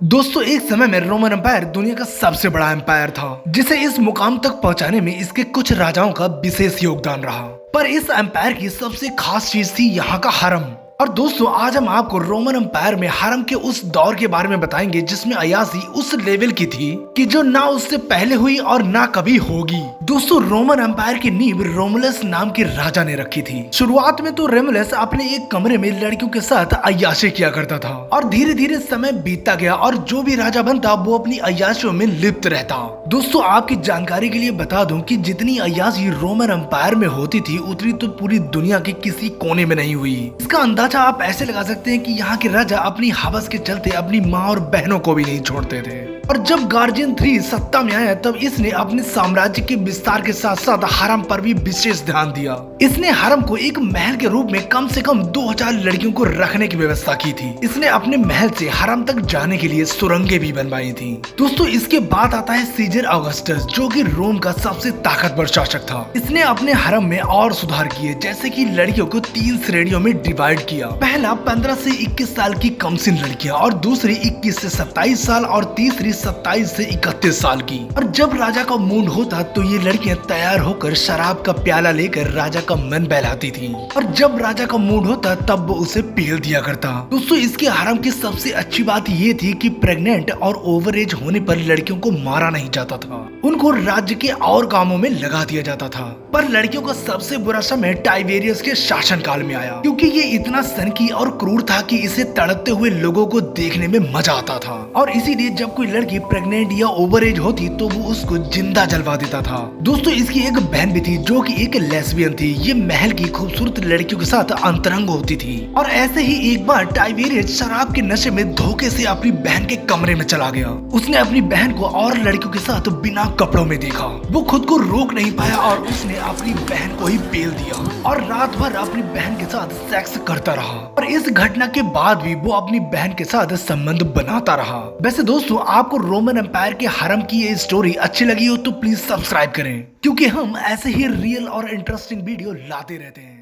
दोस्तों एक समय में रोमन एम्पायर दुनिया का सबसे बड़ा एम्पायर था, जिसे इस मुकाम तक पहुंचाने में इसके कुछ राजाओं का विशेष योगदान रहा। पर इस एम्पायर की सबसे खास चीज थी यहाँ का हरम। और दोस्तों आज हम आपको रोमन एम्पायर में हरम के उस दौर के बारे में बताएंगे जिसमें अयासी उस लेवल की थी कि जो ना उससे पहले हुई और ना कभी होगी। दोस्तों रोमन एम्पायर की नींव रोमुलस नाम के राजा ने रखी थी। शुरुआत में तो रोमुलस अपने एक कमरे में लड़कियों के साथ अय्याशी किया करता था और धीरे धीरे समय बीतता गया और जो भी राजा बनता वो अपनी अय्याशियों में लिप्त रहता। दोस्तों आपकी जानकारी के लिए बता दूं कि जितनी अय्याशी रोमन एम्पायर में होती थी उतनी तो पूरी दुनिया के किसी कोने में नहीं हुई। इसका अंदाजा आप ऐसे लगा सकते हैं कि यहाँ के राजा अपनी हवस के चलते अपनी माँ और बहनों को भी नहीं छोड़ते थे। और जब गार्जियन 3 सत्ता में आया तब इसने अपने साम्राज्य के विस्तार के साथ साथ हरम पर भी विशेष ध्यान दिया। इसने हरम को एक महल के रूप में कम से कम 2000 लड़कियों को रखने की व्यवस्था की थी। इसने अपने महल से हरम तक जाने के लिए सुरंगें भी बनवाई थी। दोस्तों इसके बाद आता है सीजर ऑगस्टस, जो कि रोम का सबसे ताकतवर शासक था। इसने अपने हरम में और सुधार किए, जैसे कि लड़कियों को 3 श्रेणियों में डिवाइड किया। पहला 15 से 21 साल की कमसिन लड़कियां और दूसरी 21 से 27 साल और तीसरी 27 से 31 साल की। और जब राजा का मूड होता तो ये लड़कियां तैयार होकर शराब का प्याला लेकर राजा का मन बहलाती थी और जब राजा का मूड होता तब वो उसे पील दिया करता। दोस्तों इसके हरम की सबसे अच्छी बात ये थी कि प्रेग्नेंट और ओवर एज होने पर लड़कियों को मारा नहीं जाता था, उनको राज्य के और कामों में लगा दिया जाता था। पर लड़कियों का सबसे बुरा समय टाइबेरियस के शासन काल में आया, क्योंकि ये इतना सनकी और क्रूर था कि इसे तड़पते हुए लोगों को देखने में मजा आता था। और इसीलिए जब कोई लड़की प्रेग्नेंट या ओवर एज होती तो वो उसको जिंदा जलवा देता था। दोस्तों इसकी एक बहन भी थी जो कि एक लेस्बियन थी। ये महल की खूबसूरत लड़कियों के साथ अंतरंग होती थी। और ऐसे ही एक बार टाइबेरियस शराब के नशे में धोखे से अपनी बहन के कमरे में चला गया। उसने अपनी बहन को और लड़कियों के साथ बिना कपड़ों में देखा। वो खुद को रोक नहीं पाया और उसने अपनी बहन को ही पेल दिया और रात भर अपनी बहन के साथ सेक्स करता रहा। और इस घटना के बाद भी वो अपनी बहन के साथ संबंध बनाता रहा। वैसे दोस्तों आपको रोमन एम्पायर के हरम की ये स्टोरी अच्छी लगी हो तो प्लीज सब्सक्राइब करें, क्योंकि हम ऐसे ही रियल और इंटरेस्टिंग वीडियो लाते रहते हैं।